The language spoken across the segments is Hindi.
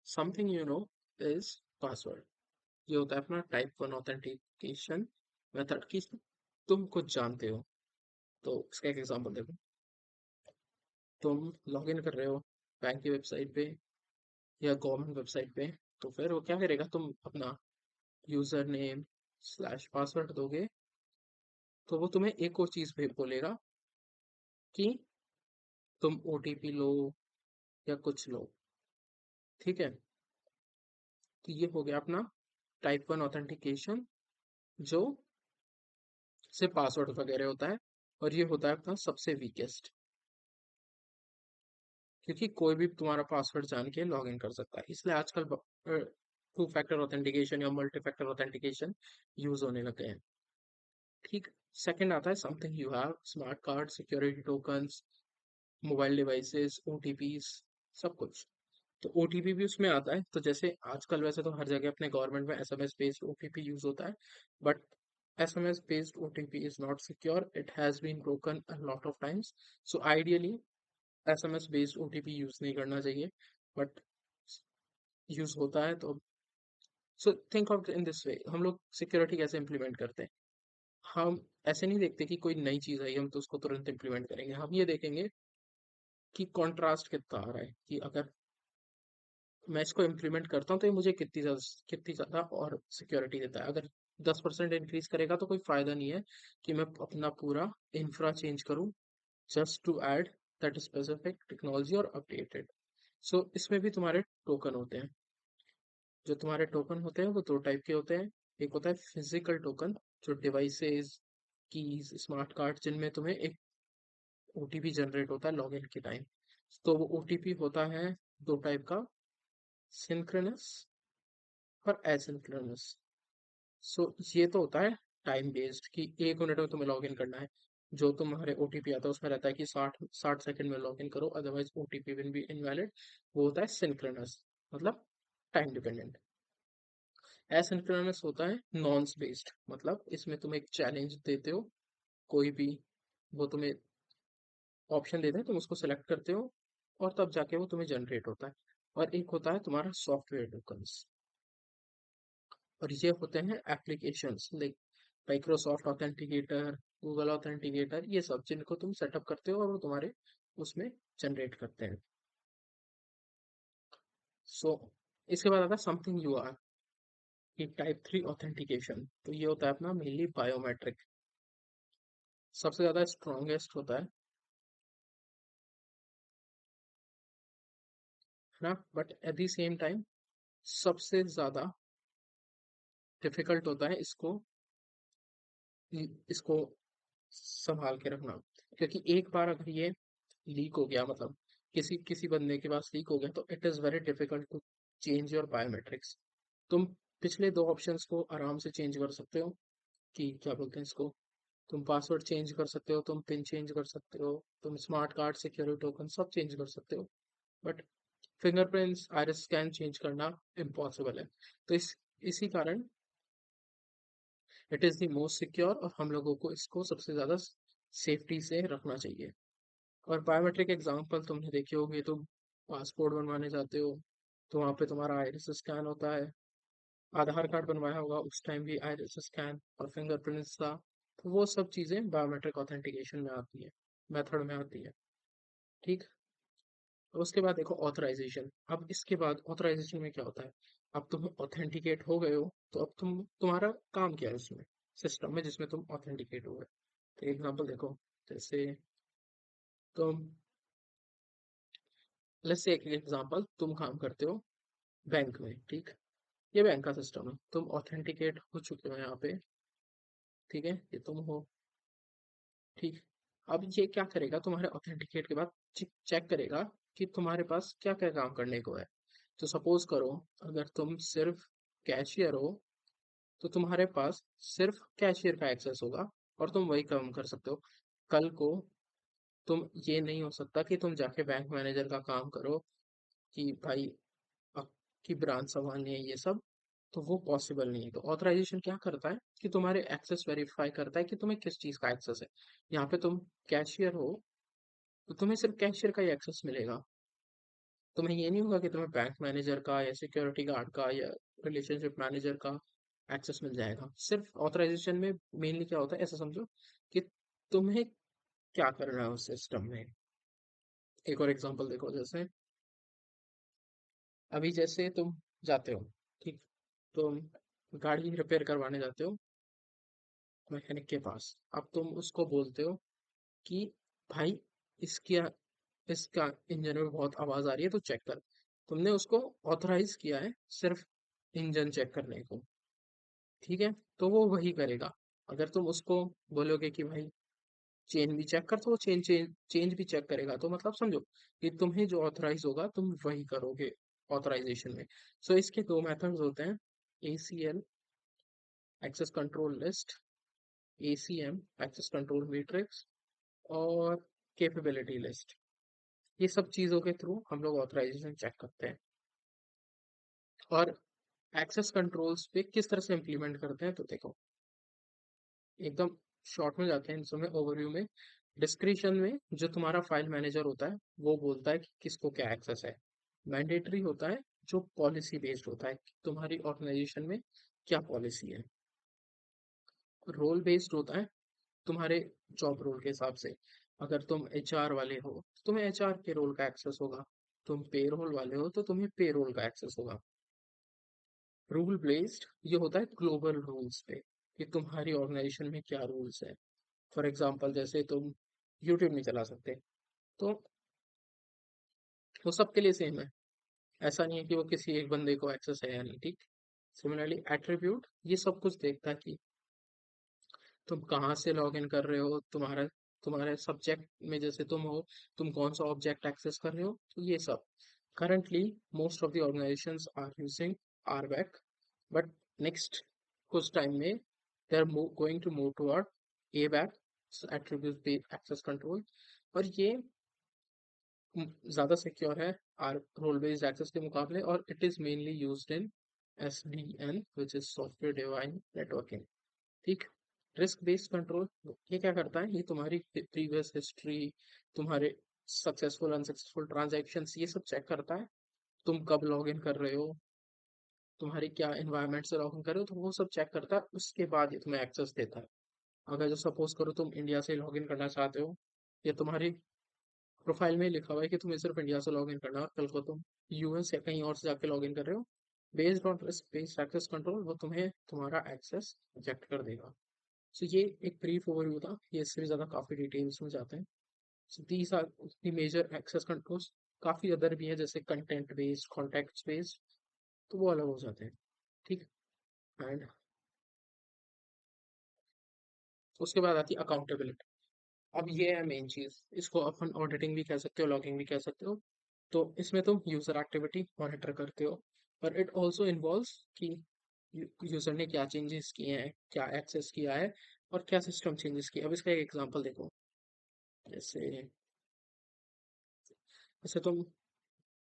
Something you know is password. ये होता है अपना टाइप वन ऑथेंटिकेशन मेथड की तुम कुछ जानते हो। तो इसका एक एग्जांपल देखो। तुम लॉग इन कर रहे हो बैंक की वेबसाइट पे या गवर्नमेंट वेबसाइट पे। तो फिर वो क्या करेगा, तुम अपना यूजर नेम स्लैश पासवर्ड दोगे तो वो तुम्हें एक और चीज भी बोलेगा कि तुम ओटीपी लो या कुछ लो। ठीक है, तो ये हो गया अपना टाइप वन ऑथेंटिकेशन, जो से पासवर्ड वगैरह होता है। और ये होता है अपना सबसे वीकेस्ट, क्योंकि कोई भी तुम्हारा पासवर्ड जान के लॉग इन कर सकता है। इसलिए आजकल टू फैक्टर ऑथेंटिकेशन या मल्टी फैक्टर ऑथेंटिकेशन यूज होने लगे हैं। ठीक। सेकंड आता है something you have, smart card, security tokens, mobile devices, OTPs, सब कुछ। तो ओटीपी भी उसमें आता है। तो जैसे आजकल वैसे तो हर जगह अपने गवर्नमेंट में एसएमएस बेस्ड ओटीपी यूज होता है, but SMS based OTP is not secure, it has been broken a lot of times. So ideally SMS based OTP use नहीं करना चाहिए, बट यूज होता है। तो so think of in this way, हम लोग सिक्योरिटी कैसे इंप्लीमेंट करते हैं। हम ऐसे नहीं देखते कि कोई नई चीज आई हम तो उसको तुरंत इंप्लीमेंट करेंगे। हम ये देखेंगे कि कॉन्ट्रास्ट कितना आ रहा है, कि अगर मैं इसको इम्प्लीमेंट करता हूँ तो ये मुझे कितनी ज़्यादा और सिक्योरिटी देता है। अगर 10% इंक्रीज करेगा तो कोई फायदा नहीं है कि मैं अपना पूरा इंफ्रा चेंज करूँ just to add that specific technology और अपडेटेड। सो इसमें भी तुम्हारे टोकन होते हैं। जो तुम्हारे टोकन होते हैं वो दो टाइप के होते हैं। एक होता है फिजिकल टोकन, जो डिवाइसेस, कीज, स्मार्ट कार्ड, जिनमें तुम्हें एक ओटीपी जनरेट होता है लॉगिन के टाइम। तो वो ओटीपी होता है दो टाइप का, सिंक्रोनस और एसिंक्रोनस। सो ये तो होता है टाइम बेस्ड, कि 1 मिनट में तुम्हें लॉग इन करना है। जो तुम्हारे ओटीपी आता है उसमें रहता है कि 60 सेकंड में लॉग इन करो, otherwise OTP will be invalid. वो होता है सिंक्रोनस, मतलब टाइम डिपेंडेंट। एसिंक्रोनस होता है नॉन्स बेस्ड, मतलब इसमें तुम एक चैलेंज देते हो, कोई भी, वो तुम्हें ऑप्शन देते हैं, तुम उसको सेलेक्ट करते हो और तब जाके वो तुम्हें जनरेट होता है। और एक होता है तुम्हारा सॉफ्टवेयर टोकन्स, और ये होते हैं applications like Microsoft authenticator, Google authenticator, ये सब जिनको तुम सेटअप करते हो और वो तुम्हारे उसमें जनरेट करते हैं। सो इसके बाद आता है समथिंग यू आर, ये टाइप थ्री ऑथेंटिकेशन। तो ये होता है अपना मेनली बायोमेट्रिक, सबसे ज्यादा स्ट्रॉन्गेस्ट होता है ना, but at the same time सबसे ज्यादा डिफिकल्ट होता है इसको संभाल के रखना। क्योंकि एक बार अगर ये लीक हो गया, मतलब किसी किसी बंदे के पास लीक हो गया, तो it is very difficult to change your biometrics. तुम पिछले दो ऑप्शंस को आराम से चेंज कर सकते हो, कि क्या बोलते हैं इसको, तुम पासवर्ड चेंज कर सकते हो, तुम पिन चेंज कर सकते हो, तुम स्मार्ट कार्ड, सिक्योरिटी टोकन सब चेंज कर सकते हो, but fingerprints, iris scan change करना इम्पॉसिबल है। तो इसी कारण it is the most secure, और हम लोगों को इसको सबसे ज्यादा सेफ्टी से रखना चाहिए। और बायोमेट्रिक एग्जाम्पल तुमने देखे होंगे, तुम पासपोर्ट बनवाने जाते हो तो वहाँ पे तुम्हारा आइरिस स्कैन होता है। आधार कार्ड बनवाया होगा उस टाइम भी आइरिस स्कैन और फिंगरप्रिंट्स था। तो वो सब चीज़ें बायोमेट्रिक ऑथेंटिकेशन में आती है, मेथड में आती है। ठीक। तो उसके बाद देखो ऑथराइजेशन। अब इसके बाद ऑथराइजेशन में क्या होता है, अब तुम ऑथेंटिकेट हो गए हो, तो अब तुम्हारा काम क्या है उसमें, सिस्टम में जिसमें तुम ऑथेंटिकेट हो गए। तो एग्जांपल देखो, जैसे तुम, लेट्स से एक एग्जांपल, तुम काम करते हो बैंक में। ठीक। ये बैंक का सिस्टम है, तुम ऑथेंटिकेट हो चुके हो यहाँ पे। ठीक है, ये तुम हो। ठीक। अब ये क्या करेगा, तुम्हारे ऑथेंटिकेट के बाद चेक करेगा कि तुम्हारे पास क्या क्या काम करने को है। तो सपोज करो, अगर तुम सिर्फ कैशियर हो तो तुम्हारे पास सिर्फ कैशियर का एक्सेस होगा और तुम वही काम कर सकते हो। कल को तुम, ये नहीं हो सकता कि तुम जाके बैंक मैनेजर का काम करो, कि भाई आपकी ब्रांच संभालनी है ये सब। तो वो पॉसिबल नहीं है। तो ऑथराइजेशन क्या करता है कि तुम्हारे एक्सेस वेरीफाई करता है कि तुम्हें किस चीज का एक्सेस है। यहाँ पे तुम कैशियर हो तो तुम्हें सिर्फ कैशियर का ही एक्सेस मिलेगा। तुम्हें ये नहीं होगा कि तुम्हें बैंक मैनेजर का या सिक्योरिटी गार्ड का या रिलेशनशिप मैनेजर का एक्सेस मिल जाएगा। सिर्फ ऑथराइजेशन में मेनली क्या होता है, ऐसा समझो कि तुम्हें क्या करना है उस सिस्टम में। एक और एग्जांपल देखो, जैसे अभी जैसे तुम जाते हो, ठीक, तुम गाड़ी रिपेयर करवाने जाते हो मैकेनिक के पास। अब तुम उसको बोलते हो कि भाई इसकी इसका इंजन में बहुत आवाज आ रही है तो चेक कर। तुमने उसको ऑथराइज किया है सिर्फ इंजन चेक करने को, ठीक है, तो वो वही करेगा। अगर तुम उसको बोलोगे कि भाई चेन भी चेक कर, तो वो चेंज भी चेक करेगा। तो मतलब समझो कि तुम्हें जो ऑथराइज होगा तुम वही करोगे ऑथराइजेशन में। सो इसके दो मेथड्स होते हैं, ACL access control list, ACM access control matrix, और कैपेबिलिटी लिस्ट। ये सब चीजों के थ्रू हम लोग ऑथराइजेशन चेक करते हैं। और एक्सेस कंट्रोल्स पे किस तरह से इम्प्लीमेंट करते हैं, तो देखो एकदम शॉर्ट में जाते हैं इसमें, ओवरव्यू में। डिस्क्रिप्शन में जो तुम्हारा फाइल मैनेजर होता है वो बोलता है कि किसको क्या एक्सेस है। मैंडेटरी होता है जो पॉलिसी बेस्ड होता है कि तुम्हारी ऑर्गेनाइजेशन में क्या पॉलिसी है। रोल बेस्ड होता है तुम्हारे जॉब रोल के हिसाब से। अगर तुम HR वाले हो तो तुम्हें HR के रोल का एक्सेस होगा। तुम पे रोल वाले हो तो तुम्हें पे रोल का एक्सेस होगा। रूल बेस्ड ये होता है ग्लोबल रूल्स पे कि तुम्हारी ऑर्गेनाइजेशन में क्या रूल्स है। फॉर एग्जाम्पल जैसे तुम यूट्यूब नहीं चला सकते, तो वो सबके लिए सेम है। ऐसा नहीं है कि वो किसी एक बंदे को एक्सेस है या नहीं, ठीक। सिमिलरली एट्रीब्यूट ये सब कुछ देखता है कि तुम कहाँ से लॉग इन कर रहे हो, तुम्हारा तुम्हारे सब्जेक्ट में जैसे तुम हो, तुम कौन सा ऑब्जेक्ट एक्सेस कर रहे हो, तो ये सब। Currently most of the organisations are using RBAC, but next कुछ टाइम में they are going to move toward ABAC, attribute based access control. और ये ज़्यादा सिक्योर है आर रोल बेस्ड एक्सेस के मुकाबले, और it is mainly used in SDN which is software defined networking, ठीक। रिस्क बेस्ड कंट्रोल ये क्या करता है, ये तुम्हारी प्रीवियस हिस्ट्री, तुम्हारे सक्सेसफुल अनसक्सेसफुल ट्रांजैक्शंस ये सब चेक करता है। तुम कब लॉग इन कर रहे हो, तुम्हारी क्या इन्वायरमेंट से लॉग इन कर रहे हो, तो वो सब चेक करता है, उसके बाद ये तुम्हें एक्सेस देता है। अगर जो सपोज करो तुम इंडिया से लॉग इन करना चाहते हो, या तुम्हारी प्रोफाइल में लिखा हुआ है कि तुम्हें सिर्फ इंडिया से लॉग इन करना है, और कल को तुम US या कहीं और से जाके लॉग इन कर रहे हो, based on risk based access control वो तुम्हें तुम्हारा एक्सेस रिजेक्ट कर देगा। सो ये एक ब्रीफ ओवरव्यू था, ये इससे भी ज़्यादा काफ़ी डिटेल्स में जाते हैं। So these are the major access controls. काफ़ी अदर भी है जैसे कंटेंट बेस्ड, कॉन्टेक्ट बेस्ड, तो वो अलग हो जाते हैं, ठीक। एंड उसके बाद आती है अकाउंटेबिलिटी। अब ये है मेन चीज़, इसको अपन ऑडिटिंग भी कह सकते हो, लॉगिंग भी कह सकते हो। तो इसमें तुम यूज़र एक्टिविटी मॉनिटर करते हो, पर इट ऑल्सो इन्वॉल्व्स कि यूज़र ने क्या चेंजेस किए हैं, क्या एक्सेस किया है, और क्या सिस्टम चेंजेस किया। अब इसका एक एग्जांपल देखो, जैसे जैसे तुम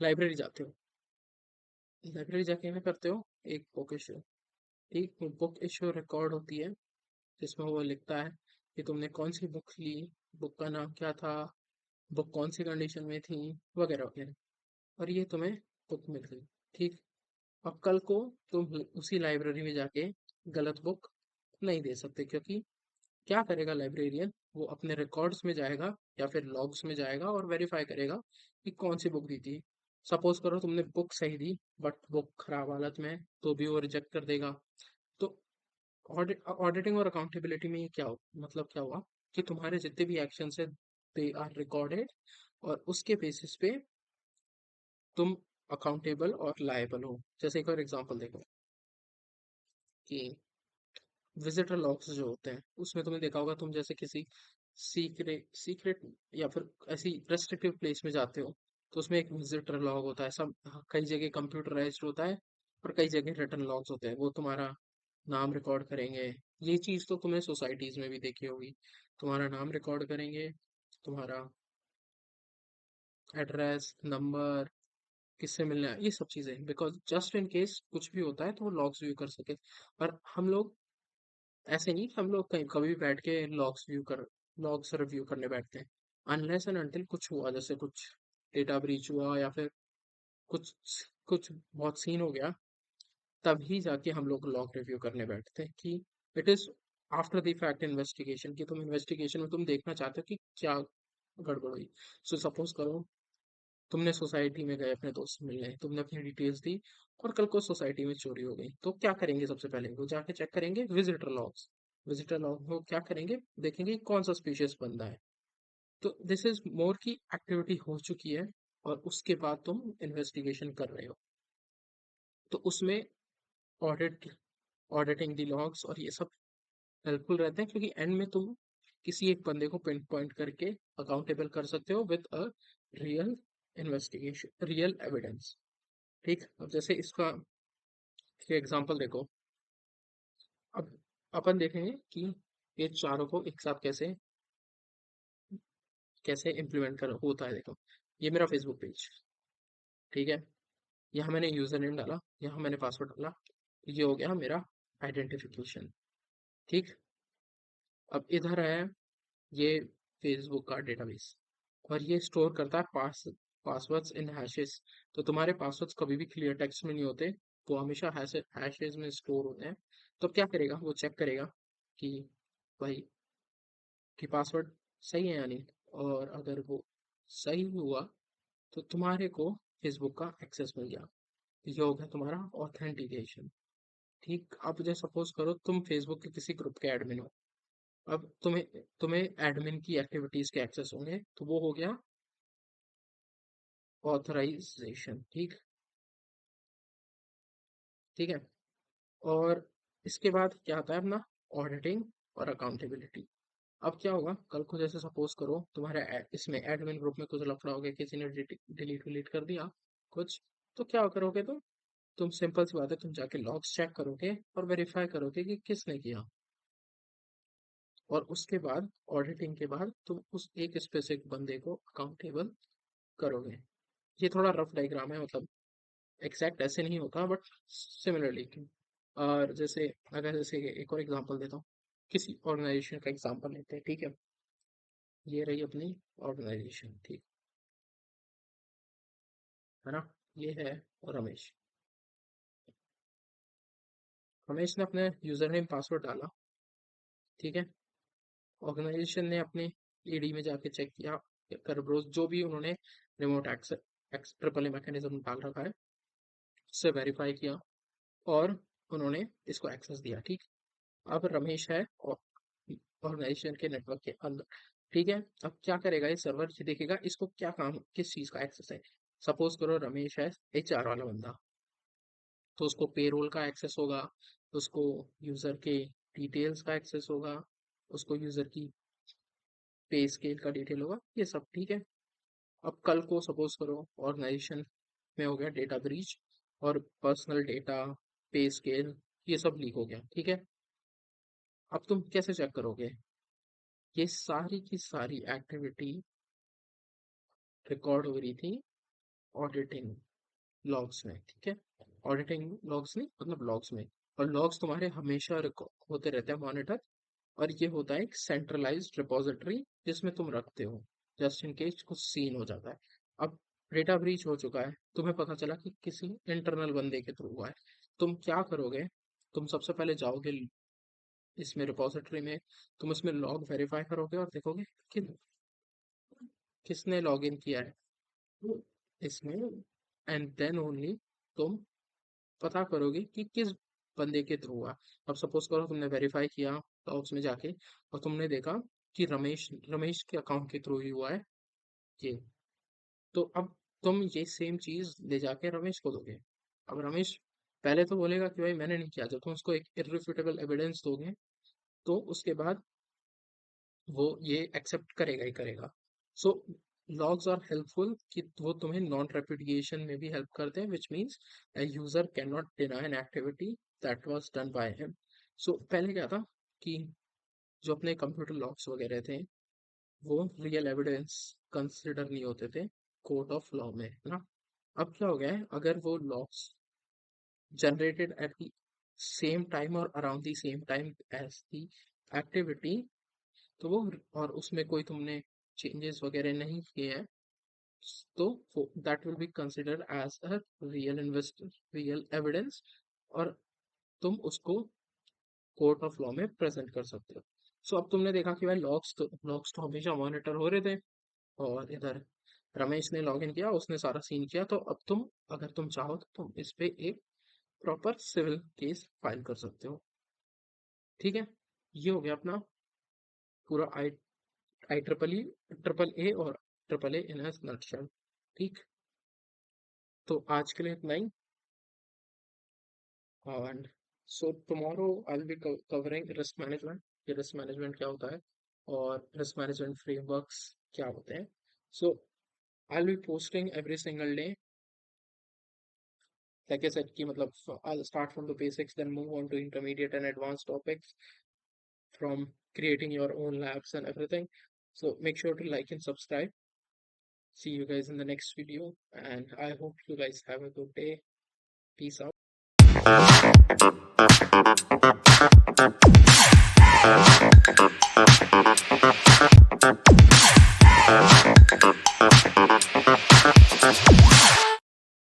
लाइब्रेरी जाते हो, लाइब्रेरी जाके क्या करते हो, एक बुक इशू, एक बुक इशू रिकॉर्ड होती है जिसमें वो लिखता है कि तुमने कौन सी बुक ली, बुक का नाम क्या था, बुक कौन सी कंडीशन में थी, वगैरह वगैरह। और ये तुम्हें बुक मिल गई, ठीक। अब कल को तुम उसी लाइब्रेरी में जाके गलत बुक नहीं दे सकते, क्योंकि क्या करेगा लाइब्रेरियन, वो अपने रिकॉर्ड्स में जाएगा या फिर लॉग्स में जाएगा और वेरीफाई करेगा कि कौन सी बुक दी थी। सपोज करो तुमने बुक सही दी बट बुक खराब हालत में है, तो भी वो रिजेक्ट कर देगा। तो ऑडिटिंग और अकाउंटेबिलिटी में ये क्या हो, मतलब क्या हुआ कि तुम्हारे जितने भी एक्शंस है दे आर रिकॉर्डेड, और उसके बेसिस पे तुम अकाउंटेबल और लायबल हो। जैसे एक और एग्जांपल देखो कि विजिटर लॉग्स जो होते हैं उसमें तुमने देखा होगा, तुम जैसे किसी सीक्रेट सीक्रेट या फिर ऐसी रेस्ट्रिक्टिव प्लेस में जाते हो, तो उसमें एक विजिटर लॉग होता है। सब कई जगह कंप्यूटराइज्ड होता है और कई जगह रिटन लॉग्स होते हैं, वो तुम्हारा नाम रिकॉर्ड करेंगे। ये चीज तो तुमने सोसाइटीज में भी देखी होगी, तुम्हारा नाम रिकॉर्ड करेंगे, तुम्हारा एड्रेस नंबर, किससे मिलना है, ये सब चीजें, बिकॉज जस्ट इन केस कुछ भी होता है तो वो लॉग्स व्यू कर सके। पर हम लोग ऐसे नहीं कि हम लोग कहीं कभी भी बैठ के लॉग्स रिव्यू करने बैठते हैं, अनलेस एंड अनटिल कुछ हुआ, जैसे कुछ डेटा ब्रीच हुआ या फिर कुछ कुछ बहुत सीन हो गया, तभी जाके हम लोग लॉग रिव्यू करने बैठते हैं कि it is after the fact investigation, कि तुम इन्वेस्टिगेशन में तुम देखना चाहते हो कि क्या गड़बड़ हुई। सो सपोज करो तुमने सोसाइटी में गए अपने दोस्त से मिलने, तुमने अपनी डिटेल्स दी और कल को सोसाइटी में चोरी हो गई, तो क्या करेंगे? सबसे पहले वो जाके चेक करेंगे विजिटर लॉग्स। विजिटर लॉग वो क्या करेंगे, देखेंगे कौन सा स्पीशियस बंदा है। तो दिस इज मोर की एक्टिविटी हो चुकी है और उसके बाद तुम इन्वेस्टिगेशन कर रहे हो, तो उसमें ऑडिट ऑडिटिंग द लॉग्स और ये सब हेल्पफुल रहते हैं, क्योंकि एंड में तुम किसी एक बंदे को पिन पॉइंट करके अकाउंटेबल कर सकते हो with a real investigation, real evidence. ठीक, अब जैसे इसका एग्जांपल देखो। अब अपन देखेंगे कि ये चारों को एक साथ कैसे कैसे इम्प्लीमेंट कर होता है। देखो, ये मेरा फेसबुक पेज, ठीक है, यहाँ मैंने यूजर नेम डाला, यहाँ मैंने पासवर्ड डाला, ये हो गया मेरा आइडेंटिफिकेशन। ठीक, अब इधर है ये फेसबुक का डेटाबेस, और ये स्टोर करता है पासवर्ड्स इन हैशेस। तो तुम्हारे पासवर्ड्स कभी भी क्लियर टेक्स्ट में नहीं होते, वो हमेशा हैशेस में स्टोर होते हैं। तो अब क्या करेगा, वो चेक करेगा कि भाई कि पासवर्ड सही है या नहीं, और अगर वो सही हुआ तो तुम्हारे को फेसबुक का एक्सेस मिल गया। ये हो गया तुम्हारा ऑथेंटिकेशन। ठीक, अब जैसे सपोज करो तुम फेसबुक के किसी ग्रुप के एडमिन हो, अब तुम्हें तुम्हें एडमिन की एक्टिविटीज के एक्सेस होंगे, तो वो हो गया ऑथराइजेशन। ठीक, ठीक है। और इसके बाद क्या आता है अपना ऑडिटिंग और अकाउंटेबिलिटी। अब क्या होगा, कल को जैसे सपोज करो तुम्हारे इसमें एडमिन ग्रुप में कुछ लफड़ा हो गया, किसी ने डिलीट विलीट कर दिया कुछ, तो क्या करोगे तुम सिंपल सी बात है, तुम जाके लॉग्स चेक करोगे और वेरीफाई करोगे कि किसने किया, और उसके बाद ऑडिटिंग के बाद तुम उस एक स्पेसिफिक बंदे को अकाउंटेबल करोगे। ये थोड़ा रफ डायग्राम है, मतलब एग्जैक्ट ऐसे नहीं होता बट सिमिलरली। और जैसे अगर जैसे एक और एग्जांपल देता हूँ, किसी ऑर्गेनाइजेशन का एग्जांपल लेते हैं, ठीक है। ये रही अपनी ऑर्गेनाइजेशन, ठीक है ना। ये है रमेश। रमेश ने अपने यूजर नेम पासवर्ड डाला, ठीक है। ऑर्गेनाइजेशन ने अपने ईडी में जाके चेक किया, करब्रोज जो भी उन्होंने remote x triple a mechanism डाल रखा है, उससे वेरीफाई किया और उन्होंने इसको एक्सेस दिया। ठीक, अब रमेश है और ऑर्गेनाइजेशन के नेटवर्क के अंदर, ठीक है। अब क्या करेगा ये सर्वर, ये देखेगा इसको क्या काम, किस चीज का एक्सेस है। सपोज करो रमेश है एचआर वाला बंदा, तो उसको पेरोल का एक्सेस होगा, उसको यूजर के डिटेल्स का एक्सेस होगा, उसको यूजर की पे स्केल का डिटेल होगा, ये सब, ठीक है। अब कल को सपोज करो ऑर्गेनाइजेशन में हो गया डेटा ब्रीच और पर्सनल डेटा, पे स्केल, ये सब लीक हो गया, ठीक है। अब तुम कैसे चेक करोगे, ये सारी की सारी एक्टिविटी रिकॉर्ड हो रही थी ऑडिटिंग लॉग्स में, ठीक है। ऑडिटिंग लॉग्स नहीं मतलब लॉग्स में, और लॉग्स तुम्हारे हमेशा होते रहते हैं मॉनिटर, और ये होता है एक सेंट्रलाइज्ड रिपोजिटरी जिसमें तुम रखते हो जस्ट इन केस कुछ सीन हो जाता है। अब डेटा ब्रीच हो चुका है, तुम्हें पता चला कि किसी इंटरनल बंदे के थ्रू हुआ है, तुम क्या करोगे, तुम सबसे पहले जाओगे इसमें रिपोजिटरी में, तुम इसमें लॉग वेरीफाई करोगे और देखोगे कि किसने लॉग इन किया है इसमें, एंड देन ओनली तुम पता करोगे कि किस बंदे के थ्रू हुआ। अब सपोज करो तुमने वेरीफाई किया लॉग्स में जाके और तुमने देखा कि रमेश रमेश के अकाउंट के थ्रू ही हुआ है ये, तो अब तुम ये सेम चीज ले जाके रमेश को दोगे। अब रमेश पहले तो बोलेगा कि भाई मैंने नहीं किया, जब तुम उसको एक इररिफ्यूटेबल एविडेंस दोगे तो उसके बाद वो ये एक्सेप्ट करेगा ही करेगा। सो लॉग्स आर हेल्पफुल कि वो तुम्हें नॉन रेपुडिएशन में भी हेल्प करते हैं, which means a user can not deny an activity that was done by him. So पहले क्या था कि जो अपने कंप्यूटर लॉग्स वगैरह थे वो रियल एविडेंस कंसिडर नहीं होते थे कोर्ट ऑफ लॉ में, है ना। अब क्या हो गया है, अगर वो logs generated at the same time और around the same time as the activity, तो वो और उसमें कोई तुमने चेंजेस वगैरह नहीं किए हैं, तो that will be considered as a real evidence, और तुम उसको कोर्ट ऑफ लॉ में प्रेजेंट कर सकते हो। सो अब तुमने देखा कि भाई लॉग्स तो हमेशा मॉनिटर हो रहे थे, और इधर रमेश ने लॉग इन किया, उसने सारा सीन किया, तो अब तुम, अगर तुम चाहो तो तुम इस पे एक प्रॉपर सिविल केस फाइल कर सकते हो। ठीक है, ये हो गया अपना पूरा आई ट्रिपल ए और triple A in a nutshell. ठीक, तो आज के लिए इतना ही। And so tomorrow I will be covering risk management, कि रिस्क मैनेजमेंट क्या होता है और रिस्क मैनेजमेंट फ्रेमवर्क्स क्या होते हैं। So I will be posting every single day, like I said कि मतलब I'll start from the basics, then move on to intermediate and advanced topics, from creating your own labs and everything. So make sure to like and subscribe. See you guys in the next video, and I hope you guys have a good day. Peace out.